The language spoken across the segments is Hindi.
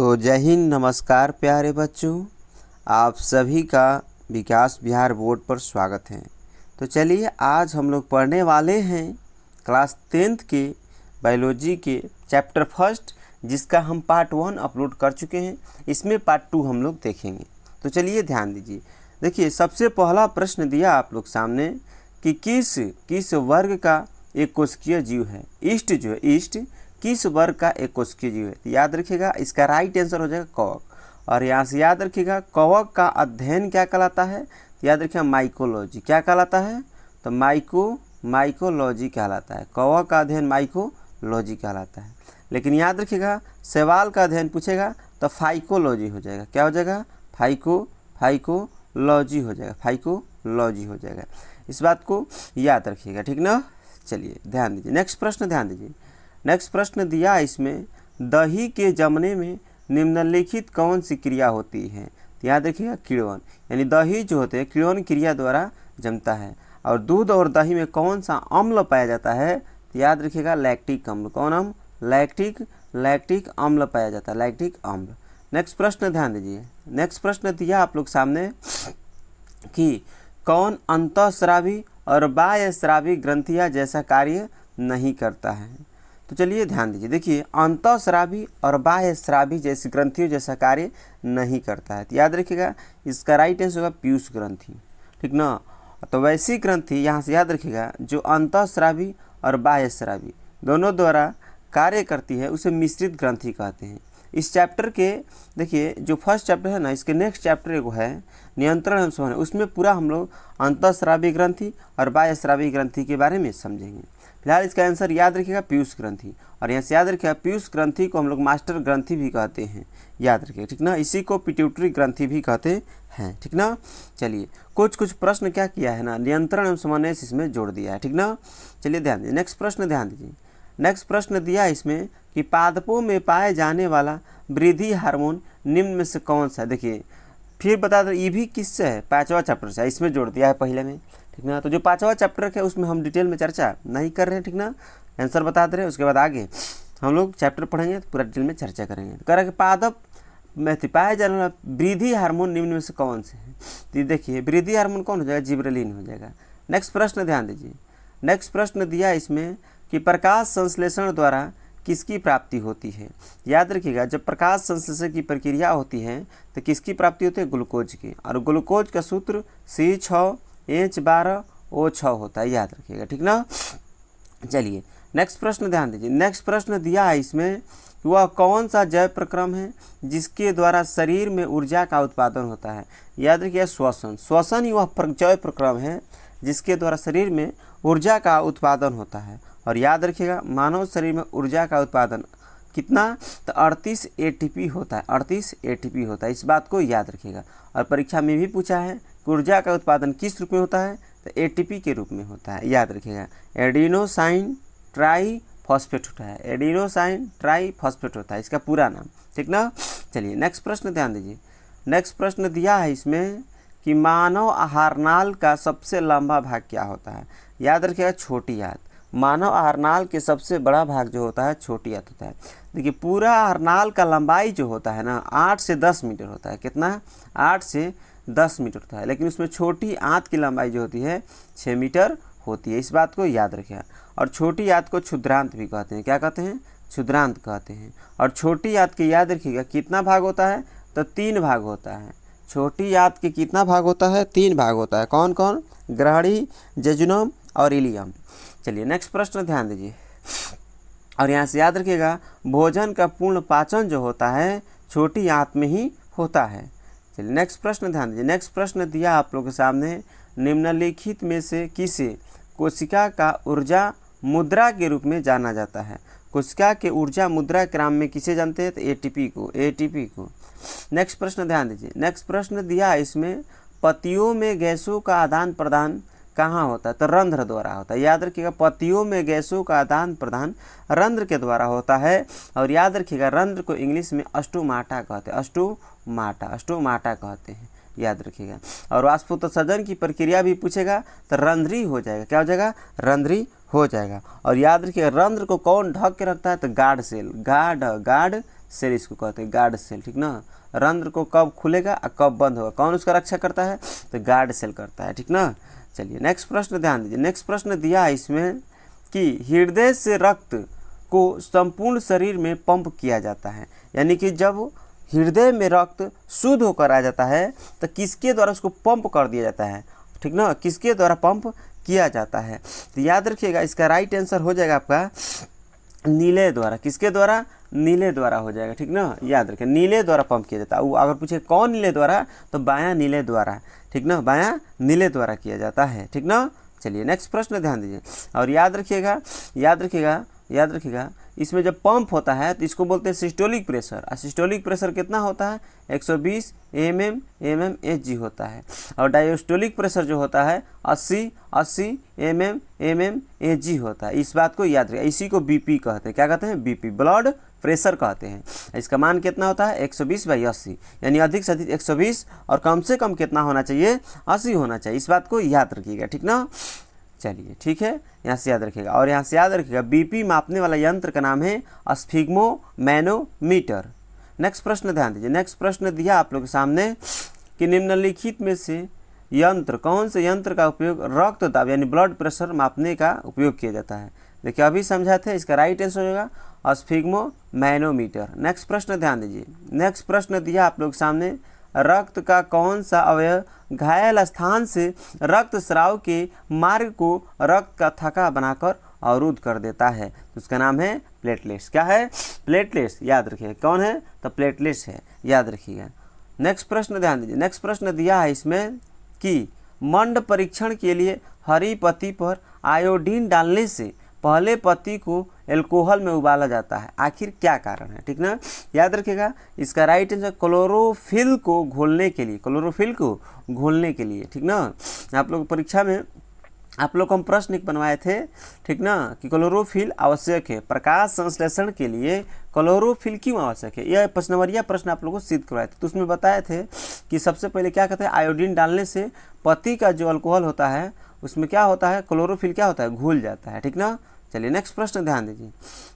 तो जय हिंद, नमस्कार प्यारे बच्चों, आप सभी का विकास बिहार बोर्ड पर स्वागत है। तो चलिए आज हम लोग पढ़ने वाले हैं क्लास 10th के बायोलॉजी के चैप्टर फर्स्ट, जिसका हम पार्ट 1 अपलोड कर चुके हैं। इसमें पार्ट 2 हम लोग देखेंगे। तो चलिए ध्यान दीजिए। देखिए, सबसे पहला प्रश्न दिया आप लोग सामने कि किस वर्ग का एक कोशिकीय जीव है। ईस्ट जो है, ईस्ट किस वर्ग का एक कोशिकीय जीव है। तो याद रखिएगा, इसका राइट आंसर हो जाएगा कवक। और यहाँ से याद रखिएगा, कवक का अध्ययन क्या कहलाता है। तो याद रखिएगा माइकोलॉजी। क्या कहलाता है? तो माइकोलॉजी कहलाता है। कवक का अध्ययन माइकोलॉजी कहलाता है। लेकिन याद रखिएगा, सवाल का अध्ययन पूछेगा तो फाइकोलॉजी हो जाएगा। क्या हो जाएगा? फाइकोलॉजी हो जाएगा। फाइकोलॉजी हो जाएगा। इस बात को याद रखिएगा, ठीक ना। चलिए ध्यान दीजिए। नेक्स्ट प्रश्न ध्यान दीजिए। नेक्स्ट प्रश्न दिया इसमें, दही के जमने में निम्नलिखित कौन सी क्रिया होती है। तो याद रखिएगा किण्वन, यानी दही जो होते हैं किण्वन क्रिया द्वारा जमता है। और दूध और दही में कौन सा अम्ल पाया जाता है। तो याद रखिएगा लैक्टिक अम्ल। कौन अम्ल? लैक्टिक अम्ल पाया जाता है, लैक्टिक अम्ल। नेक्स्ट प्रश्न ध्यान दीजिए। नेक्स्ट प्रश्न दिया आप लोग सामने कि कौन अंतःस्रावी और बाह्यस्रावी ग्रंथियां जैसा कार्य नहीं करता है। तो चलिए ध्यान दीजिए। देखिए, अंतःस्रावी और बाह्यस्रावी जैसी ग्रंथियों जैसा कार्य नहीं करता है। तो याद रखिएगा, इसका राइट आंसर होगा पीयूष ग्रंथि, ठीक ना। तो वैसी ग्रंथि यहाँ से याद रखिएगा जो अंतःस्रावी और बाह्यस्रावी दोनों द्वारा कार्य करती है, उसे मिश्रित ग्रंथि कहते हैं। इस चैप्टर के देखिए, जो फर्स्ट चैप्टर है ना, इसके नेक्स्ट चैप्टर एगो है नियंत्रण एवं संवहन, उसमें पूरा हम लोग अंतःस्रावी ग्रंथि और बाह्यस्रावी ग्रंथि के बारे में समझेंगे। फिलहाल इसका आंसर याद रखिएगा पीयूष ग्रंथि। और यहाँ से याद रखिएगा, पीयूष ग्रंथि को हम लोग मास्टर ग्रंथि भी कहते हैं। याद रखिएगा, ठीक ना। इसी को पिट्यूटरी ग्रंथि भी कहते हैं, ठीक ना। चलिए, कुछ प्रश्न क्या किया है ना, नियंत्रण एवं समन्वय इसमें जोड़ दिया है, ठीक ना। चलिए ध्यान दीजिए। नेक्स्ट प्रश्न ध्यान दीजिए। नेक्स्ट प्रश्न दिया इसमें कि पादपों में पाए जाने वाला वृद्धि हार्मोन निम्न में से कौन सा है। देखिए, फिर बता दो, ये भी किससे है? 5वां चैप्टर से, इसमें जोड़ दिया है पहले में, ठीक ना। तो जो 5वां चैप्टर है उसमें हम डिटेल में चर्चा नहीं कर रहे हैं, ठीक ना। आंसर बता दे रहे हैं, उसके बाद आगे हम लोग चैप्टर पढ़ेंगे तो पूरा डिटेल में चर्चा करेंगे। तो कह रहा है कि पादप में पाए जाने वाला वृद्धि हार्मोन निम्न में से कौन से है। तो देखिए, वृद्धि हार्मोन कौन हो जाएगा? जिबरेलिन हो जाएगा। नेक्स्ट प्रश्न ध्यान दीजिए। नेक्स्ट प्रश्न दिया इसमें कि प्रकाश संश्लेषण द्वारा किसकी प्राप्ति होती है। याद रखिएगा, जब प्रकाश संश्लेषण की प्रक्रिया होती है तो किसकी प्राप्ति होती है? ग्लूकोज की। और ग्लूकोज का सूत्र C6H12O6 होता है। याद रखिएगा, ठीक ना। चलिए नेक्स्ट प्रश्न ध्यान दीजिए। नेक्स्ट प्रश्न दिया है इसमें, वह कौन सा जैव प्रक्रम है जिसके द्वारा शरीर में ऊर्जा का उत्पादन होता है। याद रखिए, श्वसन ही वह जैव प्रक्रम है जिसके द्वारा शरीर में ऊर्जा का उत्पादन होता है। और याद रखिएगा, मानव शरीर में ऊर्जा का उत्पादन कितना? तो 38 ATP होता है। 38 ATP होता है। इस बात को याद रखिएगा। और परीक्षा में भी पूछा है कि ऊर्जा का उत्पादन किस रूप में होता है। तो ATP के रूप में होता है। याद रखिएगा, एडिनोसाइन ट्राईफॉस्फेट होता है। एडिनोसाइन ट्राईफॉस्फेट होता है इसका पूरा नाम, ठीक ना। चलिए नेक्स्ट प्रश्न ध्यान दीजिए। नेक्स्ट प्रश्न दिया है इसमें कि मानव आहारनाल का सबसे लंबा भाग क्या होता है। याद रखिएगा, छोटी आंत। मानव आहारनाल के सबसे बड़ा भाग जो होता है छोटी आंत होता है। देखिए, पूरा आहारनाल का लंबाई जो होता है ना 8 से 10 मीटर होता है। कितना? 8 से 10 मीटर होता है। लेकिन उसमें छोटी आंत की लंबाई जो होती है 6 मीटर होती है। इस बात को याद रखिएगा। और छोटी आंत को क्षुद्रांत भी कहते हैं। क्या कहते हैं? क्षुद्रांत कहते हैं। और छोटी आंत के याद रखिएगा कितना भाग होता है? तो 3 भाग होता है। छोटी आंत के कितना भाग होता है? 3 भाग होता है। कौन कौन? ग्रहणी, जेजुनम और इलियम। चलिए नेक्स्ट प्रश्न ध्यान दीजिए। और यहाँ से याद रखिएगा, भोजन का पूर्ण पाचन जो होता है छोटी आंत में ही होता है। चलिए नेक्स्ट प्रश्न ध्यान दीजिए। नेक्स्ट प्रश्न दिया आप लोगों के सामने, निम्नलिखित में से किसे कोशिका का ऊर्जा मुद्रा के रूप में जाना जाता है। कोशिका के ऊर्जा मुद्रा क्रम में किसे जानते हैं? तो ATP को। नेक्स्ट प्रश्न ध्यान दीजिए। नेक्स्ट प्रश्न दिया इसमें, पत्तियों में गैसों का आदान प्रदान कहाँ होता है। तो रंध्र द्वारा होता है। याद रखिएगा, पत्तियों में गैसों का आदान प्रदान रंध्र के द्वारा होता है। और याद रखिएगा, रंध्र को इंग्लिश में अस्टोमाटा कहते हैं। अस्टोमाटा कहते हैं। याद रखिएगा। और वाष्पोत्सर्जन की प्रक्रिया भी पूछेगा तो रंध्री हो जाएगा। क्या हो जाएगा? रंध्री हो जाएगा। और याद रखिएगा, रंध्र को कौन ढक के रखता है? तो गार्ड सेल इसको कहते हैं, गार्ड सेल, ठीक ना। रंध्र को कब खुलेगा और कब बंद होगा, कौन उसका रक्षा करता है, तो गार्ड सेल करता है, ठीक ना। चलिए नेक्स्ट प्रश्न ध्यान दीजिए। नेक्स्ट प्रश्न दिया है इसमें कि हृदय से रक्त को संपूर्ण शरीर में पंप किया जाता है, यानी कि जब हृदय में रक्त शुद्ध होकर आ जाता है तो किसके द्वारा उसको पंप कर दिया जाता है, ठीक ना, किसके द्वारा पंप किया जाता है। तो याद रखिएगा इसका राइट आंसर हो जाएगा आपका नीले द्वारा। किसके द्वारा, नीले द्वारा हो जाएगा, ठीक ना। याद रखें नीले द्वारा पंप किया जाता है। वो अगर पूछे कौन नीले द्वारा, तो बायां नीले द्वारा, ठीक ना, बायां नीले द्वारा किया जाता है, ठीक ना। चलिए नेक्स्ट प्रश्न ध्यान दीजिए और याद रखिएगा इसमें जब पंप होता है तो इसको बोलते हैं सिस्टोलिक प्रेशर। और सिस्टोलिक प्रेशर कितना होता है, 120 mmHg होता है। और डायस्टोलिक प्रेशर जो होता है 80 mmHg होता है। इस बात को याद रखिए, इसी को बीपी कहते हैं। क्या कहते हैं, बीपी, ब्लड प्रेशर कहते हैं। इसका मान कितना होता है, 120/80, यानी अधिक से अधिक 120 और कम से कम कितना होना चाहिए, 80 होना चाहिए। इस बात को याद रखिएगा, ठीक ना। चलिए ठीक है, यहाँ से याद रखिएगा। और यहाँ से याद रखिएगा बीपी मापने वाला यंत्र का नाम है स्फिग्मोमैनोमीटर। नेक्स्ट प्रश्न ध्यान दीजिए। नेक्स्ट प्रश्न दिया आप लोग के सामने कि निम्नलिखित में से यंत्र, कौन से यंत्र का उपयोग रक्त दाब यानी ब्लड प्रेशर मापने का उपयोग किया जाता है। देखिए अभी समझा थे, इसका राइट आंसर होगा स्फिग्मोमैनोमीटर। नेक्स्ट प्रश्न ध्यान दीजिए। नेक्स्ट प्रश्न दिया आप लोग के सामने, रक्त का कौन सा अवयव घायल स्थान से रक्त स्राव के मार्ग को रक्त का थक्का बनाकर अवरुद्ध कर देता है, तो उसका नाम है प्लेटलेट्स। क्या है, प्लेटलेट्स। याद रखिए कौन है, तो प्लेटलेट्स है, याद रखिएगा। नेक्स्ट प्रश्न ध्यान दीजिए। नेक्स्ट प्रश्न दिया है इसमें कि मंड परीक्षण के लिए हरी पत्ती पर आयोडीन डालने से पहले पत्ती को एल्कोहल में उबाला जाता है, आखिर क्या कारण है, ठीक ना। याद रखिएगा इसका राइट आंसर क्लोरोफिल को घोलने के लिए, क्लोरोफिल को घोलने के लिए, ठीक ना। आप लोग परीक्षा में आप लोग को हम प्रश्न एक बनवाए थे, ठीक ना, कि क्लोरोफिल आवश्यक है प्रकाश संश्लेषण के लिए, क्लोरोफिल क्यों आवश्यक है। यह प्रश्नवरिया प्रश्न आप लोगों को सिद्ध करवाए थे, तो उसमें बताए थे कि सबसे पहले क्या कहते हैं, आयोडीन डालने से पत्ती का जो अल्कोहल होता है उसमें क्या होता है, क्लोरोफिल क्या होता है, घुल जाता है, ठीक ना। चलिए नेक्स्ट प्रश्न ध्यान दीजिए।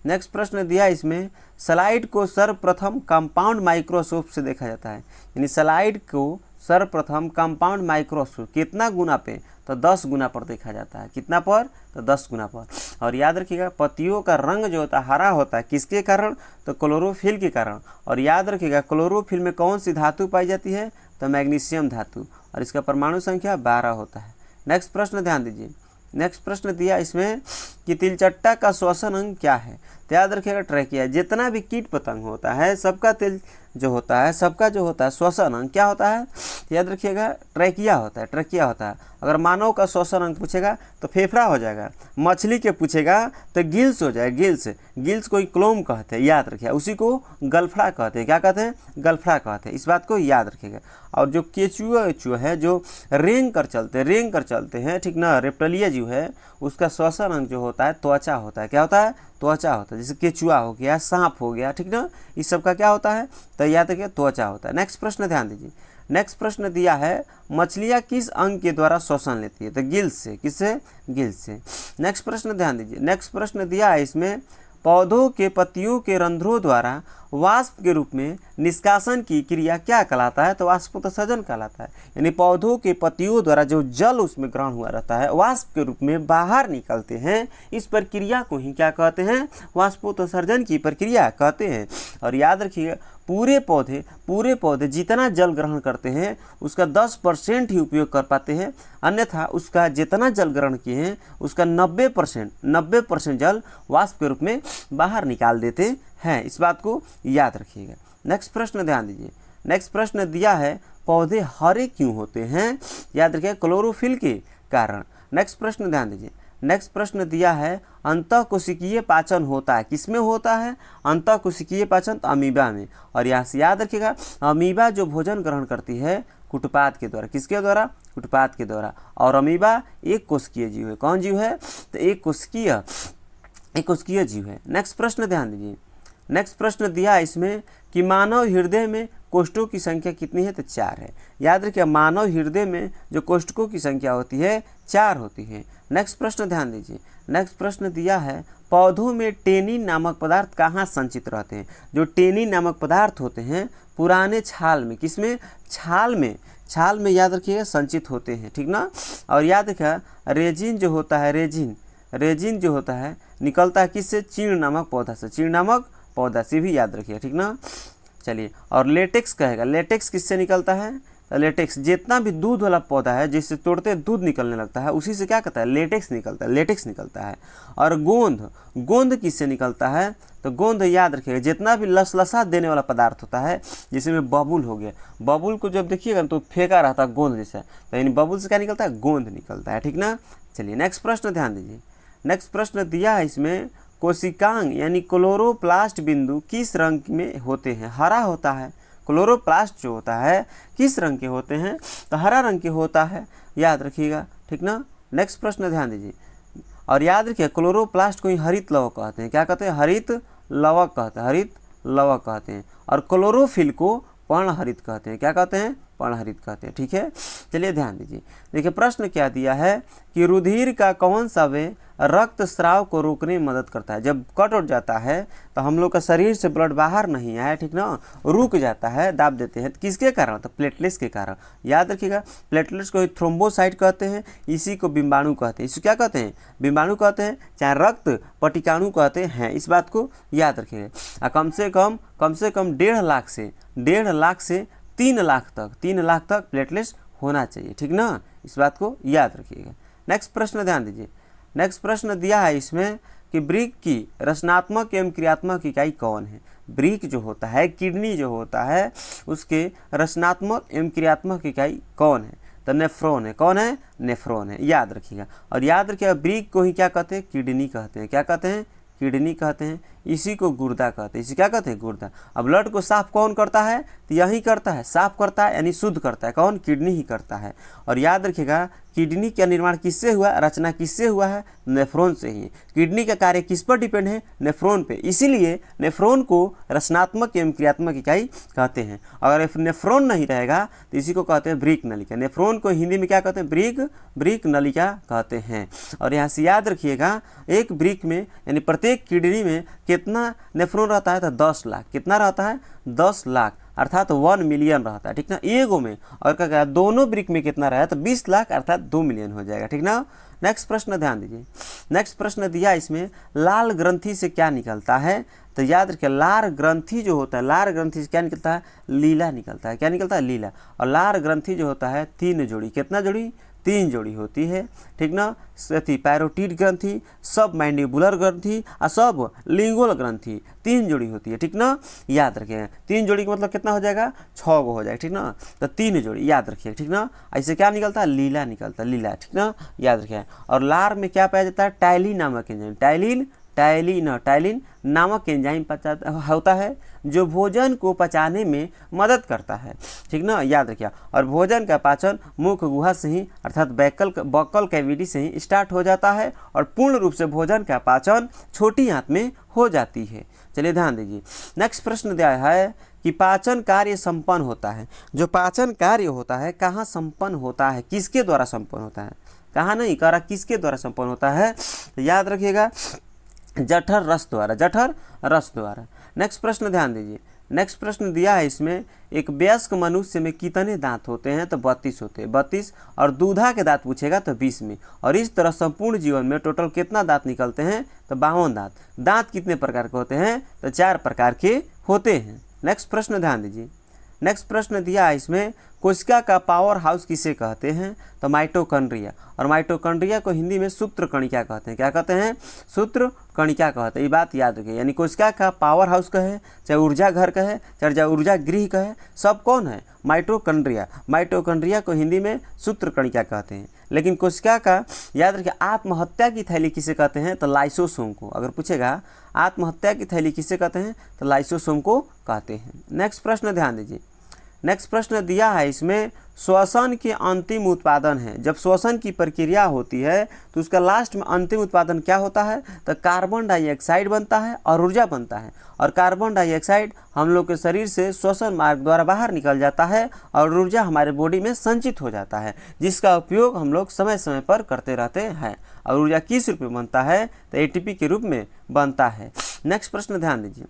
नेक्स्ट प्रश्न दिया इसमें, स्लाइड को सर्वप्रथम कंपाउंड माइक्रोस्कोप से देखा जाता है, यानी स्लाइड को सर्वप्रथम कंपाउंड माइक्रोस्कोप कितना गुना पे, तो 10 गुना पर देखा जाता है। कितना पर, तो 10 गुना पर। और याद रखिएगा पत्तियों का रंग जो होता है हरा होता है, किसके कारण, तो क्लोरोफिल के कारण। और याद रखिएगा क्लोरोफिल में कौन सी धातु पाई जाती है, तो मैग्नीशियम धातु, और इसका परमाणु संख्या 12 होता है। नेक्स्ट प्रश्न ध्यान दीजिए। नेक्स्ट प्रश्न दिया इसमें कि तिलचट्टा का श्वसन अंग क्या है, तो याद रखिएगा ट्रैकिया। जितना भी कीट पतंग होता है सबका तिल जो होता है, सबका जो होता है श्वसन अंग क्या होता है, याद रखिएगा ट्रैकिया होता है, ट्रैकिया होता है। अगर मानव का श्वसन अंग पूछेगा तो फेफड़ा हो जाएगा, मछली के पूछेगा तो गिल्स हो जाएगा, गिल्स। गिल्स को क्लोम कहते हैं, याद रखिएगा। उसी को गलफड़ा कहते हैं, क्या कहते हैं, गलफड़ा कहते हैं। इस बात को याद रखिएगा। और जो केचुआ है जो रेंग कर चलते हैं, ठीक ना, रेप्टलिया जीव है, उसका श्वसन अंग जो होता है त्वचा होता है। क्या होता है, त्वचा होता है। जैसे केचुआ हो गया, सांप हो गया, ठीक ना, इस सब का क्या होता है, तो याद रखिए त्वचा होता है। नेक्स्ट प्रश्न ध्यान दीजिए। नेक्स्ट प्रश्न दिया है, मछलियाँ किस अंग के द्वारा श्वसन लेती है, तो गिल्स से। किससे, गिल्स से। नेक्स्ट प्रश्न ध्यान दीजिए। नेक्स्ट प्रश्न दिया है इसमें, पौधों के पत्तियों के रंध्रों द्वारा वाष्प के रूप में निष्कासन की क्रिया क्या कहलाता है, तो वाष्पोत्सर्जन कहलाता है। यानी पौधों के पत्तियों द्वारा जो जल उसमें ग्रहण हुआ रहता है वाष्प के रूप में बाहर निकलते हैं, इस प्रक्रिया को ही क्या कहते हैं, वाष्पोत्सर्जन की प्रक्रिया कहते हैं। और याद रखिएगा पूरे पौधे जितना जल ग्रहण करते हैं उसका 10% ही उपयोग कर पाते हैं, अन्यथा उसका जितना जल ग्रहण किए हैं उसका 90% जल वाष्प के रूप में बाहर निकाल देते हैं। इस बात को याद रखिएगा। नेक्स्ट प्रश्न ध्यान दीजिए। नेक्स्ट प्रश्न दिया है, पौधे हरे क्यों होते हैं, याद रखिएगा क्लोरोफिल के कारण। नेक्स्ट प्रश्न ध्यान दीजिए। नेक्स्ट प्रश्न दिया है, अंतःकोशिकीय पाचन होता है, किसमें होता है, अंतःकोशिकीय पाचन, तो अमीबा में। और यहाँ से याद रखिएगा अमीबा जो भोजन ग्रहण करती है कुटपाद के द्वारा, किसके द्वारा, कुटपाद के द्वारा। और अमीबा एक कोशिकीय जीव है। कौन जीव है, तो एक कोशिकीय जीव है। नेक्स्ट प्रश्न ध्यान दीजिए। नेक्स्ट प्रश्न दिया है इसमें कि मानव हृदय में कोष्ठकों की संख्या कितनी है, तो 4 है। याद रखिए मानव हृदय में जो कोष्ठकों की संख्या होती है 4 होती है। नेक्स्ट प्रश्न ध्यान दीजिए। नेक्स्ट प्रश्न दिया है पौधों में टेनिन नामक पदार्थ कहाँ संचित रहते हैं। जो टेनिन नामक पदार्थ होते हैं पुराने छाल में, किसमें, छाल में याद रखिएगा संचित होते हैं, ठीक ना। और याद रखिएगा रेजिन जो होता है, रेजिन जो होता है निकलता है किससे, चीड़ नामक पौधा से, चीड़ नामक पौधा से भी याद रखिएगा, ठीक ना। चलिए, और लेटेक्स कहेगा, लेटेक्स किससे निकलता है, लेटेक्स जितना भी दूध वाला पौधा है जिससे तोड़ते दूध निकलने लगता है उसी से क्या कहता है, लेटेक्स निकलता है। और गोंद किससे निकलता है, तो गोंद याद रखिएगा जितना भी लसलसा देने वाला पदार्थ होता है, जिसमें बबुल हो गया, बबुल को जब देखिएगा तो फेंका रहता है गोंद जैसा, तो यानी बबुल से क्या निकलता है, गोंद निकलता है, ठीक ना। चलिए नेक्स्ट प्रश्न ध्यान दीजिए। नेक्स्ट प्रश्न दिया है इसमें कोशिकांग यानी क्लोरोप्लास्ट बिंदु किस रंग में होते हैं, हरा होता है। क्लोरोप्लास्ट जो होता है किस रंग के होते हैं, तो हरा रंग के होता है, याद रखिएगा, ठीक ना। नेक्स्ट प्रश्न ध्यान दीजिए, और याद रखिए क्लोरोप्लास्ट को ही हरित लवक कहते हैं, क्या कहते हैं, हरित लवक कहते हैं। और क्लोरोफिल को पर्णहरित कहते हैं, क्या कहते हैं, पर्णहरित कहते हैं, ठीक है। चलिए ध्यान दीजिए, देखिए प्रश्न क्या दिया है कि रुधिर का कौन सा अवयव रक्त स्राव को रोकने में मदद करता है। जब कट उठ जाता है तो हम लोग का शरीर से ब्लड बाहर नहीं आया, ठीक ना, रुक जाता है, दाब देते हैं, किसके कारण, तो प्लेटलेट्स के कारण। याद रखिएगा प्लेटलेट्स को थ्रोम्बोसाइट कहते हैं, इसी को बिंबाणु कहते हैं, इसे क्या कहते हैं, बिंबाणु कहते हैं, चाहे रक्त पटिकाणु कहते हैं, इस बात को याद रखिएगा। कम से कम 1.5 लाख से 3 लाख तक प्लेटलेट्स होना चाहिए, ठीक ना, इस बात को याद रखिएगा। नेक्स्ट प्रश्न ध्यान दीजिए। नेक्स्ट प्रश्न दिया है इसमें कि वृक्क की रचनात्मक एवं क्रियात्मक इकाई कौन है। वृक्क जो होता है, किडनी जो होता है, उसके रचनात्मक एवं क्रियात्मक इकाई कौन है, तो नेफ्रॉन है। कौन है, नेफ्रॉन है, याद रखिएगा। और याद रखिएगा वृक्क को ही क्या कहते हैं, किडनी कहते हैं, क्या कहते हैं, किडनी कहते हैं। इसी को गुर्दा कहते हैं, इसे क्या कहते हैं, गुर्दा। अब ब्लड को साफ कौन करता है, तो यही करता है, साफ करता है यानी शुद्ध करता है, कौन, किडनी ही करता है। और याद रखिएगा किडनी का निर्माण किससे हुआ, रचना किससे हुआ है, नेफ्रॉन से ही। किडनी का कार्य किस पर डिपेंड है, नेफ्रॉन पे, इसीलिए नेफ्रॉन को रचनात्मक एवं क्रियात्मक इकाई कहते हैं। अगर नेफ्रॉन नहीं रहेगा तो इसी को कहते हैं वृक्क नलिका। नेफ्रॉन को हिंदी में क्या कहते हैं, वृक्क नलिका कहते हैं। और यहाँ से याद रखिएगा एक वृक्क में यानी प्रत्येक किडनी में कितना नेफ्रॉन रहता है, तो 10 लाख। कितना रहता है, 10 लाख, अर्थात 1 मिलियन रहता है, ठीक ना, एगो में। और क्या कहा, दोनों वृक्क में कितना रहा, तो 20 लाख अर्थात 2 मिलियन हो जाएगा, ठीक ना। नेक्स्ट प्रश्न ध्यान दीजिए। नेक्स्ट प्रश्न दिया इसमें लाल ग्रंथि से क्या निकलता है, तो याद रखिए लाल ग्रंथि जो होता है, लाल ग्रंथि से क्या निकलता है, लीला निकलता है, क्या निकलता है, लीला। और लाल ग्रंथि जो होता है 3 जोड़ी, कितना जोड़ी, 3 जोड़ी होती है, ठीक ना। पैरोटिड ग्रंथि, सब मैंडिबुलर ग्रंथि और सब लिंगुअल ग्रंथि, 3 जोड़ी होती है, ठीक ना, याद रखिएगा। 3 जोड़ी का मतलब कितना हो जाएगा, 6 गो हो जाएगा, ठीक ना। तो 3 जोड़ी याद रखिएगा, ठीक ना। ऐसे क्या निकलता है, लीला निकलता है, लीला, ठीक ना, याद रखिएगा। और लार में क्या पाया जाता है, टाइलिन नामक एंजाइम, टाइलिन नामक एंजाइम होता है जो भोजन को पचाने में मदद करता है, ठीक ना, याद रखिए। और भोजन का पाचन मुख गुहा से ही अर्थात बक्कल कैविटी से ही स्टार्ट हो जाता है और पूर्ण रूप से भोजन का पाचन छोटी आंत में हो जाती है। चलिए ध्यान दीजिए। नेक्स्ट प्रश्न दिया है कि पाचन कार्य संपन्न होता है। जो पाचन कार्य होता है कहाँ संपन्न होता है, किसके द्वारा संपन्न होता है, कहाँ नहीं कह रहा, किसके द्वारा संपन्न होता है, याद रखिएगा जठर रस द्वारा। नेक्स्ट प्रश्न ध्यान दीजिए। नेक्स्ट प्रश्न दिया है इसमें एक वयस्क मनुष्य में कितने दांत होते हैं, तो 32 होते हैं, 32। और दूधा के दांत पूछेगा तो 20 में। और इस तरह संपूर्ण जीवन में टोटल कितना दांत निकलते हैं, तो 52 दांत। दांत कितने प्रकार के होते हैं, तो 4 प्रकार के होते हैं। नेक्स्ट प्रश्न ध्यान दीजिए। नेक्स्ट प्रश्न दिया है इसमें कोशिका का पावर हाउस किसे कहते हैं, तो माइटोकॉन्ड्रिया। और माइटोकॉन्ड्रिया को हिंदी में सूत्र कणिका कहते हैं, क्या कहते हैं, सूत्र कणिका कहते हैं, ये बात याद रखिए। यानी कोशिका का पावर हाउस कहे, चाहे ऊर्जा घर कहे, चाहे ऊर्जा गृह कहे, सब कौन है, माइटोकॉन्ड्रिया। माइटोकॉन्ड्रिया को हिंदी में सूत्र कणिका कहते हैं। लेकिन कोशिका का याद रखिए आत्महत्या की थैली किसे कहते हैं, तो लाइसोसोम को। अगर पूछेगा आत्महत्या की थैली किसे कहते हैं, तो लाइसोसोम को कहते हैं। नेक्स्ट प्रश्न ध्यान दीजिए। नेक्स्ट प्रश्न दिया है इसमें श्वसन के अंतिम उत्पादन है। जब श्वसन की प्रक्रिया होती है तो उसका लास्ट में अंतिम उत्पादन क्या होता है, तो कार्बन डाइऑक्साइड बनता है और ऊर्जा बनता है। और कार्बन डाइऑक्साइड हम लोग के शरीर से श्वसन मार्ग द्वारा बाहर निकल जाता है और ऊर्जा हमारे बॉडी में संचित हो जाता है, जिसका उपयोग हम लोग समय समय पर करते रहते हैं। और ऊर्जा किस रूप में बनता है, तो एटीपी के रूप में बनता है। नेक्स्ट प्रश्न ध्यान दीजिए।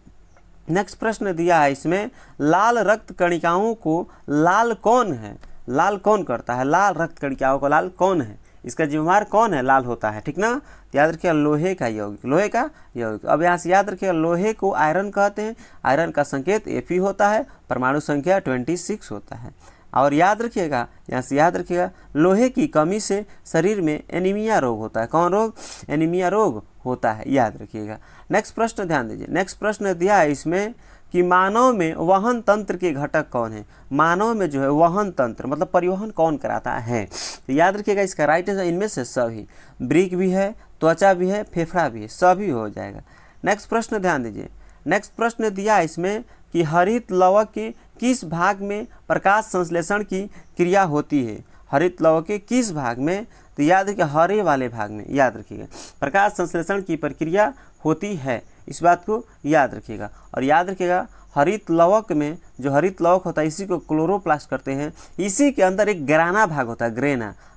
नेक्स्ट प्रश्न दिया है इसमें लाल रक्त कणिकाओं को लाल कौन है, लाल कौन करता है, लाल रक्त कणिकाओं को लाल कौन है, इसका जिम्मेवार कौन है, लाल होता है, ठीक ना। तो याद रखिएगा लोहे का यौगिक, लोहे का यौगिक। अब यहाँ से याद रखिएगा लोहे को आयरन कहते हैं, आयरन का संकेत Fe होता है, परमाणु संख्या 26 होता है। और याद रखिएगा, यहाँ से याद रखिएगा लोहे की कमी से शरीर में एनीमिया रोग होता है। कौन रोग, एनीमिया रोग होता है, याद रखिएगा। नेक्स्ट प्रश्न ध्यान दीजिए। नेक्स्ट प्रश्न दिया है इसमें कि मानव में वहन तंत्र के घटक कौन है। मानव में जो है वहन तंत्र मतलब परिवहन कौन कराता है, तो याद रखिएगा इसका राइट आंसर इनमें से सभी, ब्रिक भी है, त्वचा भी है, फेफड़ा भी है, सभी हो जाएगा। नेक्स्ट प्रश्न ध्यान दीजिए। नेक्स्ट प्रश्न दिया है इसमें कि हरित लवक के किस भाग में प्रकाश संश्लेषण की क्रिया होती है। हरित लवक के किस भाग में, तो याद रखिए हरे वाले भाग में, याद रखिएगा प्रकाश संश्लेषण की प्रक्रिया होती है, इस बात को याद रखिएगा। और याद रखिएगा हरित लवक में जो हरित लवक होता है इसी को क्लोरोप्लास्ट करते हैं, इसी के अंदर एक ग्राना भाग होता है,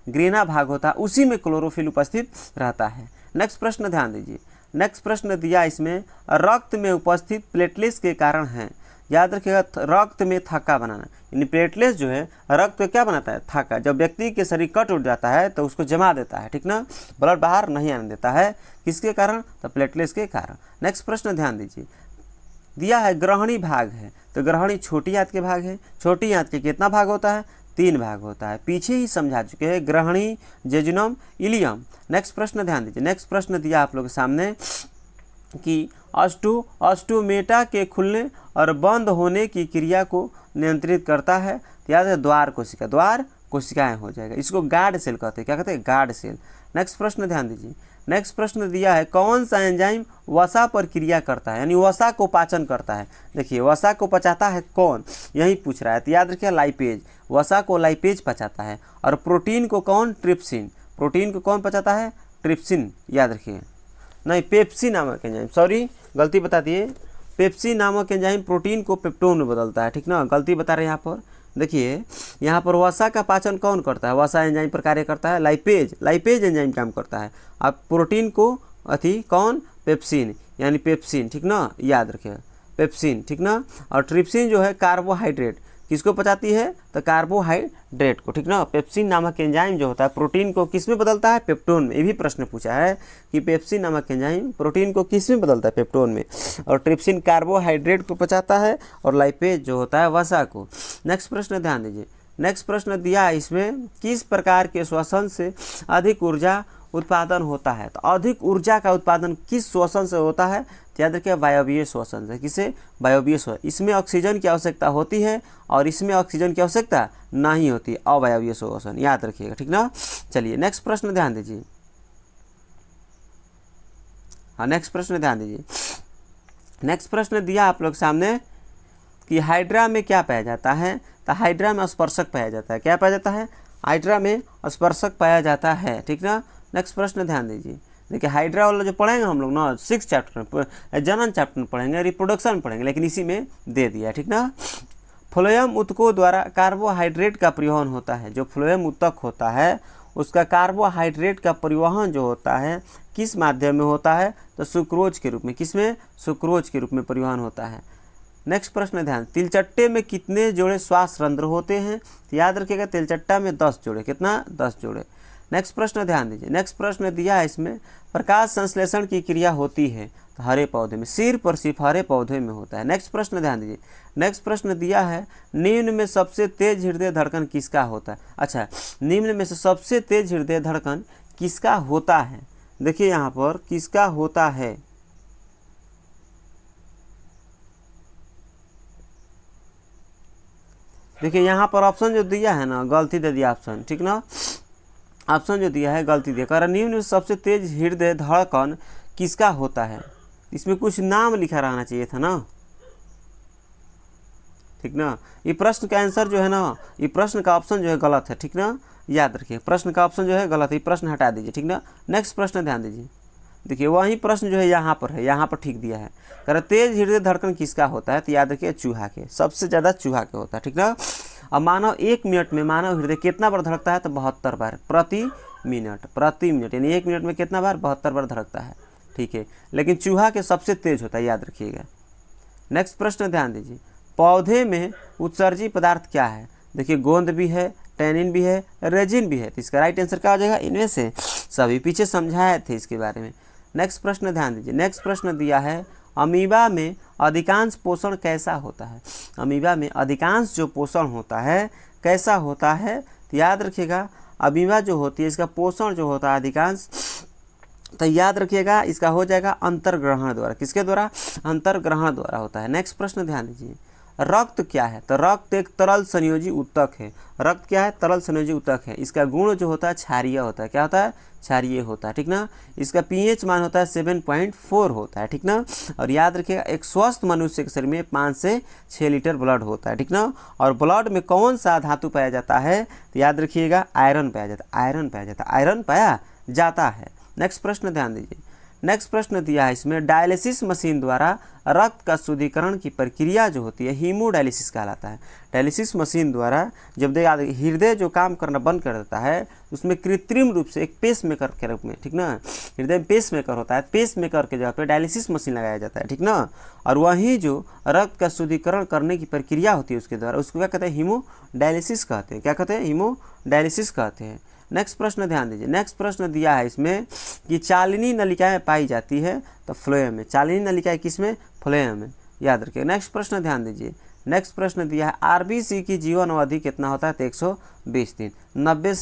ग्रेना भाग होता है, उसी में क्लोरोफिल उपस्थित रहता है। नेक्स्ट प्रश्न ध्यान दीजिए। नेक्स्ट प्रश्न दिया इसमें रक्त में उपस्थित प्लेटलेट्स के कारण है। याद रखिएगा रक्त में थक्का बनाना, यानी प्लेटलेट्स जो है रक्त को क्या बनाता है, थक्का। जब व्यक्ति के शरीर कट उठ जाता है तो उसको जमा देता है, ठीक ना, ब्लड बाहर नहीं आने देता है, किसके कारण, तो प्लेटलेट्स के कारण। नेक्स्ट प्रश्न ध्यान दीजिए। दिया है ग्रहणी भाग है, तो ग्रहणी छोटी आंत के भाग है। छोटी आंत के कितना भाग होता है, 3 भाग होता है, पीछे ही समझा चुके हैं, ग्रहणी, जेजुनम, इलियम। नेक्स्ट प्रश्न ध्यान दीजिए। नेक्स्ट प्रश्न दिया आप लोग के सामने कि ऑस्टोमेटा के खुलने और बंद होने की क्रिया को नियंत्रित करता है, तो याद है द्वार कोशिका, द्वार कोशिकाएं हो जाएगा, इसको गार्ड सेल कहते हैं, क्या कहते हैं, गार्ड सेल। नेक्स्ट प्रश्न ध्यान दीजिए। नेक्स्ट प्रश्न दिया है कौन सा एंजाइम वसा पर क्रिया करता है, यानी वसा को पाचन करता है। देखिए वसा को पचाता है कौन, यही पूछ रहा है, तो याद रखिए लाइपेज, वसा को लाइपेज पचाता है। और प्रोटीन को कौन, ट्रिप्सिन, प्रोटीन को कौन पचाता है, ट्रिप्सिन, याद रखिए, नहीं पेप्सी नामक एंजाइम, सॉरी गलती बता दिए, पेप्सी नामक एंजाइम प्रोटीन को पेप्टोन में बदलता है, ठीक ना, गलती बता रहे हैं यहाँ पर। देखिए यहाँ पर वसा का पाचन कौन करता है, वसा एंजाइम पर कार्य करता है लाइपेज एंजाइम काम करता है। अब प्रोटीन को कौन, पेप्सिन, यानी पेप्सिन, ठीक ना, याद रखिएगा पेप्सिन, ठीक ना। और ट्रिप्सिन जो है कार्बोहाइड्रेट, किसको पचाती है, तो कार्बोहाइड्रेट को, ठीक ना। पेप्सिन नामक एंजाइम जो होता है प्रोटीन को किस में बदलता है, पेप्टोन में। ये भी प्रश्न पूछा है कि पेप्सिन नामक एंजाइम प्रोटीन को किस में बदलता है, पेप्टोन में। और ट्रिप्सिन कार्बोहाइड्रेट को पचाता है और लाइपेज जो होता है वसा को। नेक्स्ट प्रश्न ध्यान दीजिए। नेक्स्ट प्रश्न दिया है इसमें किस प्रकार के श्वसन से अधिक ऊर्जा उत्पादन होता है, तो अधिक ऊर्जा का उत्पादन किस श्वसन से होता है, तो याद रखिए वायवीय श्वसन से। किसे, वायवीय श्वसन। इसमें ऑक्सीजन की आवश्यकता होती है और इसमें ऑक्सीजन की आवश्यकता नहीं होती, अवायवीय श्वसन, याद रखिएगा, ठीक ना। चलिए नेक्स्ट प्रश्न ध्यान दीजिए। हाँ नेक्स्ट प्रश्न ध्यान दीजिए। नेक्स्ट प्रश्न दिया आप लोग सामने कि हाइड्रा में क्या पाया जाता है, तो हाइड्रा में स्पर्शक पाया जाता है। क्या पाया जाता है, हाइड्रा में स्पर्शक पाया जाता है, ठीक ना। नेक्स्ट प्रश्न ध्यान दीजिए। देखिए हाइड्रा वाला जो पढ़ेंगे हम लोग ना 6 चैप्टर में, जनन चैप्टर में पढ़ेंगे, रिप्रोडक्शन पढ़ेंगे, लेकिन इसी में दे दिया, ठीक ना। फ्लोएम ऊतकों द्वारा कार्बोहाइड्रेट का परिवहन होता है। जो फ्लोएम ऊतक होता है उसका कार्बोहाइड्रेट का परिवहन जो होता है किस माध्यम में होता है, तो सुक्रोज के रूप में। किस में, सुक्रोज के रूप में परिवहन होता है। नेक्स्ट प्रश्न ध्यान, तिलचट्टे में कितने जोड़े श्वास रंध्र होते हैं, तो याद रखिएगा तिलचट्टा में 10 जोड़े, कितना, 10 जोड़े। नेक्स्ट प्रश्न ध्यान दीजिए। नेक्स्ट प्रश्न दिया है इसमें प्रकाश संश्लेषण की क्रिया होती है, तो हरे पौधे में, सिर्फ और सिर्फ हरे पौधे में होता है। नेक्स्ट प्रश्न ध्यान दीजिए। नेक्स्ट प्रश्न दिया है निम्न में सबसे तेज हृदय धड़कन किसका होता है। अच्छा, निम्न में से सबसे तेज हृदय धड़कन किसका होता है, देखिए यहाँ पर किसका होता है। देखिए यहाँ पर ऑप्शन जो दिया है ना गलती दे दिया ऑप्शन, ठीक ना, ऑप्शन जो दिया है गलती दिया। कारण निम्न में सबसे तेज हृदय धड़कन किसका होता है, इसमें कुछ नाम लिखा रहना चाहिए था ना, ठीक ना। ये प्रश्न का आंसर जो है ना, ये प्रश्न का ऑप्शन जो है गलत है, ठीक ना, याद रखिए प्रश्न का ऑप्शन जो है गलत है, ये प्रश्न हटा दीजिए, ठीक ना। नेक्स्ट प्रश्न ध्यान दीजिए, देखिए वही प्रश्न जो है यहाँ पर है, यहाँ पर ठीक दिया है, कह रहा तेज हृदय धड़कन किसका होता है, तो याद रखिए चूहा के, सबसे ज़्यादा चूहा के होता है, ठीक ना। अब मानव 1 मिनट में मानव हृदय कितना बार धड़कता है, तो 72 बार प्रति मिनट, यानी 1 मिनट में कितना बार, 72 बार धड़कता है, ठीक है। लेकिन चूहा के सबसे तेज होता है, याद रखिएगा। नेक्स्ट प्रश्न ध्यान दीजिए, पौधे में उत्सर्जी पदार्थ क्या है, देखिए गोंद भी है, टैनिन भी है, रेजिन भी है, तो इसका राइट आंसर क्या हो जाएगा, इनमें से सभी, पीछे समझाए थे इसके बारे में। नेक्स्ट प्रश्न ध्यान दीजिए, नेक्स्ट प्रश्न दिया है अमीबा में अधिकांश पोषण कैसा होता है, अमीबा में अधिकांश जो पोषण होता है कैसा होता है, तो याद रखिएगा अमीबा जो होती है इसका पोषण जो होता है अधिकांश, तो याद रखिएगा इसका हो जाएगा अंतर्ग्रहण द्वारा, किसके द्वारा, अंतर्ग्रहण द्वारा होता है। नेक्स्ट प्रश्न ध्यान दीजिए, रक्त क्या है, तो रक्त एक तरल संयोजी ऊतक है, रक्त क्या है, तरल संयोजी ऊतक है, इसका गुण जो होता है क्षारीय होता है, क्या होता है, क्षारीय होता है, ठीक ना। इसका पीएच मान होता है 7.4 होता है, ठीक ना। और याद रखिएगा एक स्वस्थ मनुष्य के शरीर में 5 से 6 लीटर ब्लड होता है, ठीक ना। और ब्लड में कौन सा धातु पाया जाता है, तो याद रखिएगा आयरन पाया जाता है, आयरन पाया जाता है, आयरन पाया जाता है। नेक्स्ट प्रश्न ध्यान दीजिए, नेक्स्ट प्रश्न दिया है इसमें डायलिसिस मशीन द्वारा रक्त का शुद्धिकरण की प्रक्रिया जो होती है हीमोडायलिसिस कहलाता है। डायलिसिस मशीन द्वारा जब हृदय जो काम करना बंद कर देता है उसमें कृत्रिम रूप से एक पेस मेकर के रूप में, ठीक ना, हृदय में पेस मेकर होता है, पेस मेकर के जगह पे डायलिसिस मशीन लगाया जाता है, ठीक ना। और वहीं जो रक्त का शुद्धिकरण करने की प्रक्रिया होती है उसके द्वारा, उसको क्या कहते हैं, हीमोडायलिसिस कहते हैं, क्या कहते हैं, हीमोडायलिसिस कहते हैं। नेक्स्ट प्रश्न ध्यान दीजिए, नेक्स्ट प्रश्न दिया है इसमें कि चालिनी नलिकाएं पाई जाती है, तो फ्लोएम में, चालिनी नलिकाएं किसमें, फ्लोएम में, याद रखिए। नेक्स्ट प्रश्न ध्यान दीजिए, नेक्स्ट प्रश्न दिया है आरबीसी की जीवन अवधि कितना होता है, तो 120 दिन, 90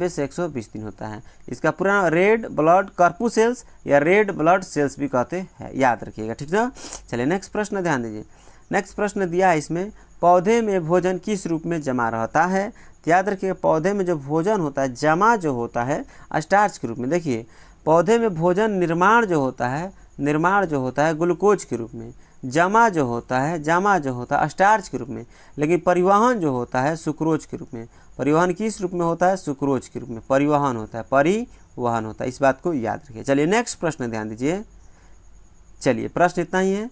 से 120 दिन होता है। इसका पूरा रेड ब्लड कर्पुसेल्स या रेड ब्लड सेल्स भी कहते हैं, याद रखिएगा, ठीक ना। चलिए नेक्स्ट प्रश्न ध्यान दीजिए, नेक्स्ट प्रश्न दिया है इसमें पौधे में भोजन किस रूप में जमा रहता है, याद रखिए पौधे में जो भोजन होता है जमा जो होता है स्टार्च के रूप में। देखिए पौधे में भोजन निर्माण जो होता है ग्लूकोज के रूप में, जमा जो होता है स्टार्च के रूप में, लेकिन परिवहन जो होता है सुक्रोज के रूप में। परिवहन किस रूप में होता है, सुक्रोज के रूप में परिवहन होता है, इस बात को याद रखिए। चलिए नेक्स्ट प्रश्न ध्यान दीजिए, चलिए प्रश्न इतना ही है।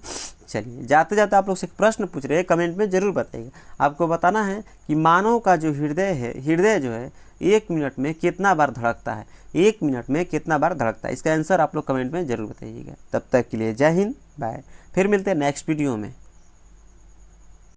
चलिए जाते जाते आप लोग से एक प्रश्न पूछ रहे हैं, कमेंट में जरूर बताइएगा। आपको बताना है कि मानव का जो हृदय है, हृदय जो है 1 मिनट में कितना बार धड़कता है, 1 मिनट में कितना बार धड़कता है, इसका आंसर आप लोग कमेंट में जरूर बताइएगा। तब तक के लिए जय हिंद, बाय, फिर मिलते हैं नेक्स्ट वीडियो में।